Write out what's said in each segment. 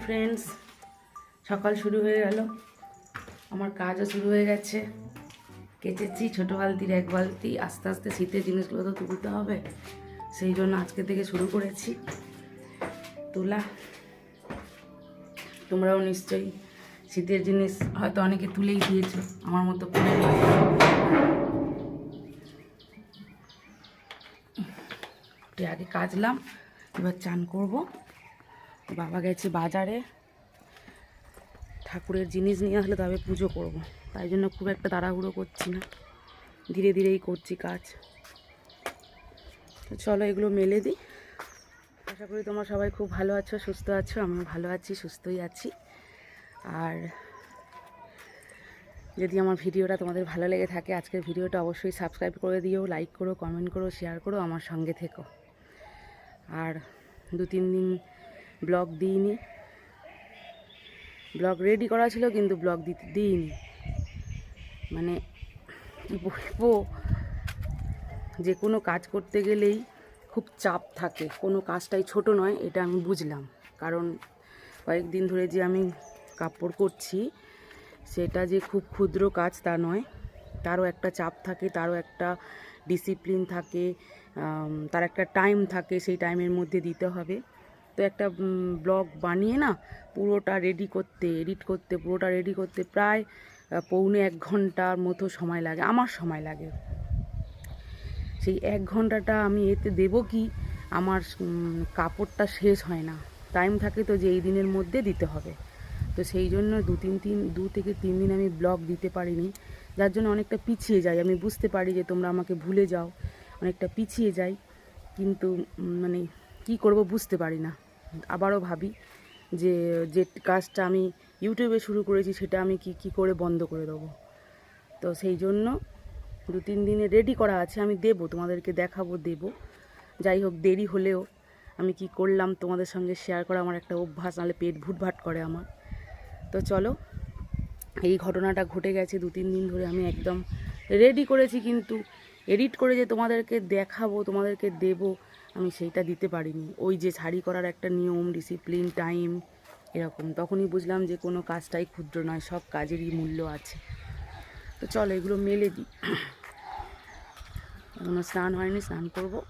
Friends, সকাল শুরু হয়ে গেল, আমার কাজও শুরু হয়ে গেছে। কেচেছি ছোটো বালতির এক বালতি, আস্তে আস্তে শীতের জিনিসগুলো তো তুলতে হবে, সেই জন্য আজকে থেকে শুরু করেছি তোলা। তোমরাও নিশ্চয়ই শীতের জিনিস হয়তো অনেকে তুলেই দিয়েছো, আমার মতো করে আগে কাচলাম, এবার চান করব। বাবা গেছে বাজারে, ঠাকুরের জিনিস নিয়ে আসলে তবে পুজো করব, তাই জন্য খুব একটা তাড়াহুড়ো করছি না, ধীরে ধীরেই করছি কাজ। তো চলো এগুলো মেলে দিই। আশা করি তোমরা সবাই খুব ভালো আছো, সুস্থ আছো। আমিও ভালো আছি, সুস্থই আছি। আর যদি আমার ভিডিওটা তোমাদের ভালো লেগে থাকে, আজকের ভিডিওটা অবশ্যই সাবস্ক্রাইব করে দিও, লাইক করো, কমেন্ট করো, শেয়ার করো, আমার সঙ্গে থেকো। আর 2-3 দিন ব্লগ দিইনি, ব্লগ রেডি করা ছিল কিন্তু ব্লগ দিইনি। মানে কী বলবো, যে কোনো কাজ করতে গেলেই খুব চাপ থাকে, কোনো কাজটাই ছোট নয়, এটা আমি বুঝলাম। কারণ কয়েকদিন ধরে যে আমি কাপড় করছি, সেটা যে খুব ক্ষুদ্র কাজ তা নয়, তারও একটা চাপ থাকে, তারও একটা ডিসিপ্লিন থাকে, তার একটা টাইম থাকে, সেই টাইমের মধ্যে দিতে হবে। তো একটা ব্লগ বানিয়ে না পুরোটা রেডি করতে, এডিট করতে, পুরোটা রেডি করতে প্রায় 1.25 ঘন্টার মতো সময় লাগে, আমার সময় লাগে। সেই 1 ঘন্টাটা আমি এতে দেবো কি, আমার কাপড়টা শেষ হয় না, টাইম থাকে তো যে এই দিনের মধ্যে দিতে হবে। তো সেই জন্য 2 থেকে 3 দিন আমি ব্লগ দিতে পারিনি, যার জন্য অনেকটা পিছিয়ে যাই। আমি বুঝতে পারি যে তোমরা আমাকে ভুলে যাও, অনেকটা পিছিয়ে যাই, কিন্তু মানে কি করব বুঝতে পারি না। আবারও ভাবি যে যে কাজটা আমি ইউটিউবে শুরু করেছি সেটা আমি কি করে বন্ধ করে দেবো। তো সেই জন্য 2-3 দিনে রেডি করা আছে, আমি দেবো, তোমাদেরকে দেখাবো, দেবো। যাই হোক, দেরি হলেও আমি কি করলাম তোমাদের সঙ্গে শেয়ার করা আমার একটা অভ্যাস, নাহলে পেট ভুটভাট করে আমার। তো চলো, এই ঘটনাটা ঘটে গেছে 2-3 দিন ধরে আমি একদম রেডি করেছি, কিন্তু এডিট করে যে তোমাদেরকে দেখাবো, তোমাদেরকে দেবো, আমি সেইটা দিতে পারিনি। ওই যে শাড়ি করার একটা নিয়ম, ডিসিপ্লিন, টাইম, এরকম। তখনই বুঝলাম যে কোনো কাজটাই ক্ষুদ্র নয়, সব কাজেরই মূল্য আছে। তো চলো এগুলো মেলে দিই। এখনো স্নান হয়নি, স্নান করবো।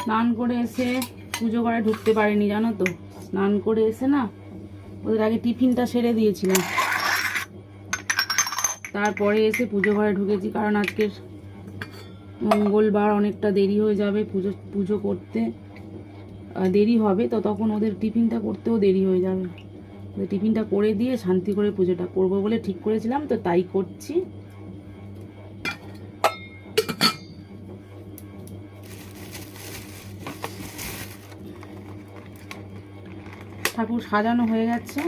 স্নান করে এসে পুজো ঘরে ঢুকতে পারিনি, জানো তো। স্নান করে এসে না ওদের আগে টিফিনটা সেরে দিয়েছিলাম, তারপরে এসে পুজো ঘরে ঢুকেছি। কারণ আজকের মঙ্গলবার, অনেকটা দেরি হয়ে যাবে, পুজো করতে দেরি হবে, তো তখন ওদের টিফিনটা করতেও দেরি হয়ে যাবে। ওদের টিফিনটা করে দিয়ে শান্তি করে পুজোটা করবো বলে ঠিক করেছিলাম, তো তাই করছি। ঠাকুর সাজানো হয়ে গেছে,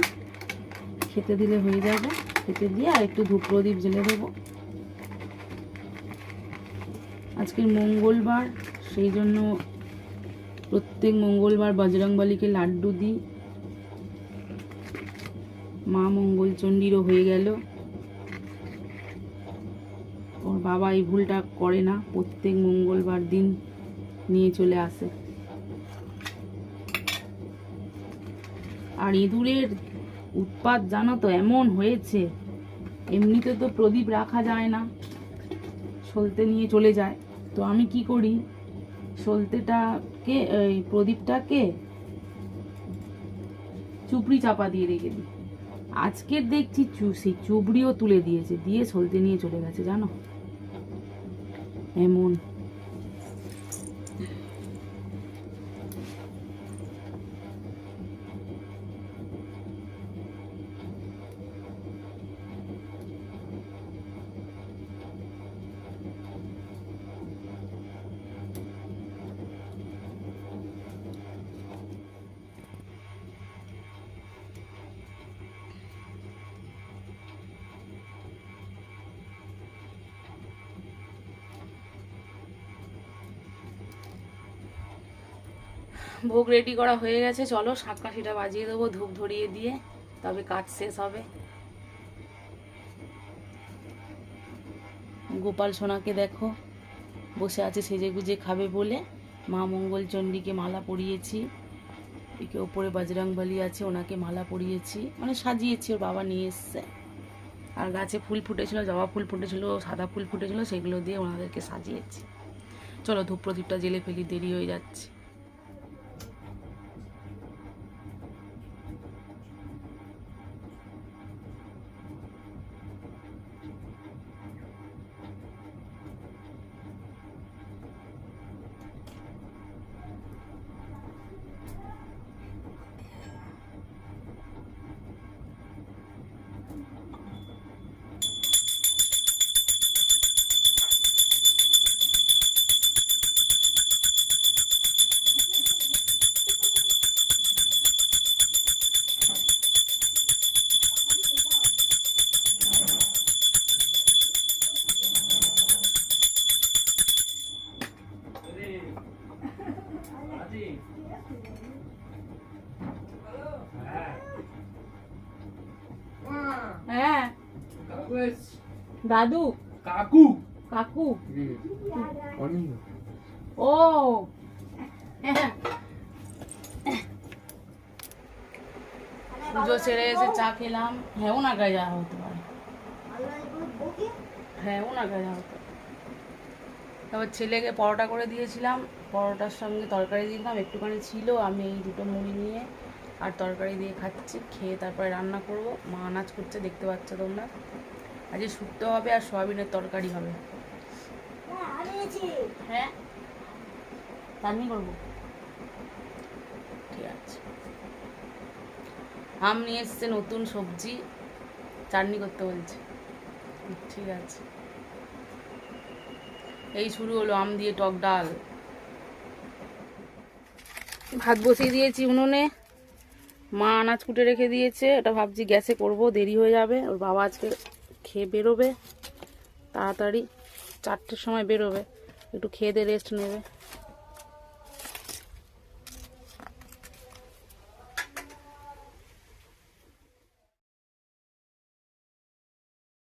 খেতে দিলে হয়ে যাবে। খেতে দিয়ে আর একটু ধূপ প্রদীপ জ্বেলে দেবো। আজকের মঙ্গলবার, সেই জন্য প্রত্যেক মঙ্গলবার বজরংবলীকে লাড্ডু দিই। মা মঙ্গলচণ্ডীরও হয়ে গেল। ওর বাবা এই ভুলটা করে না, প্রত্যেক মঙ্গলবার দিন নিয়ে চলে আসে। আর ইঁদুরের উৎপাত জানো তো এমন হয়েছে, এমনিতে তো প্রদীপ রাখা যায় না, সলতে নিয়ে চলে যায়। তো আমি কি করি, সলতেটাকে, প্রদীপটাকে চুপড়ি চাপা দিয়ে রেখে দিই। আজকের দেখছি সেই চুবড়িও তুলে দিয়েছে, দিয়ে সলতে নিয়ে চলে গেছে জানো, এমন। ভোগ রেডি করা হয়ে গেছে, চলো শাঁখ কাঠিটা বাজিয়ে দেবো ধূপ ধরিয়ে দিয়ে, তবে কাজ শেষ হবে। গোপাল সোনাকে দেখো বসে আছে সেজে গুজে খাবে বলে, মা মঙ্গল চণ্ডীকে মালা পরিয়েছি, একে ওপরে বজরংবলী আছে ওনাকে মালা পরিয়েছি, মানে সাজিয়েছি, ওর বাবা নিয়ে এসছে। আর গাছে ফুল ফুটেছিল, জবা ফুল ফুটেছিল, সাদা ফুল ফুটেছিল, সেগুলো দিয়ে ওনাদেরকে সাজিয়েছি। চলো ধূপ প্রদীপটা জেলে ফেলি, দেরি হয়ে যাচ্ছে। হ্যাঁ দাদু কাকু কাকু ও পুজো সেরে এসে চা খেলাম। হ্যাঁ ওনাকে যাওয়া হতে পারে, হ্যাঁ ওনাকে যাওয়া হতে পারে। তারপর ছেলেকে পরোটা করে দিয়েছিলাম, পরোটার সঙ্গে তরকারি দিলাম, একটুখানি ছিল, আমি এই দুটো মুড়ি নিয়ে আর তরকারি দিয়ে খাচ্ছি। খেয়ে তারপরে রান্না করব, মা আনাজ করছে দেখতে পাচ্ছ তোমরা। আজকে শুক্তো হবে আর সয়াবিনের তরকারি হবে। হ্যাঁ রান্নি করবো, ঠিক আছে। আম নিয়ে এসছে নতুন সবজি, চাটনি করতে বলছে, ঠিক আছে। এই শুরু হলো আম দিয়ে টক ডাল। ভাত বসিয়ে দিয়েছি উনুনে, মা আনাজ কুটে রেখে দিয়েছে, এটা ভাবছি গ্যাসে করব, দেরি হয়ে যাবে। ওর বাবা আজকে খেয়ে বেরোবে তাড়াতাড়ি, 4টের সময় বেরোবে, একটু খেয়ে দিয়ে রেস্ট নেবে।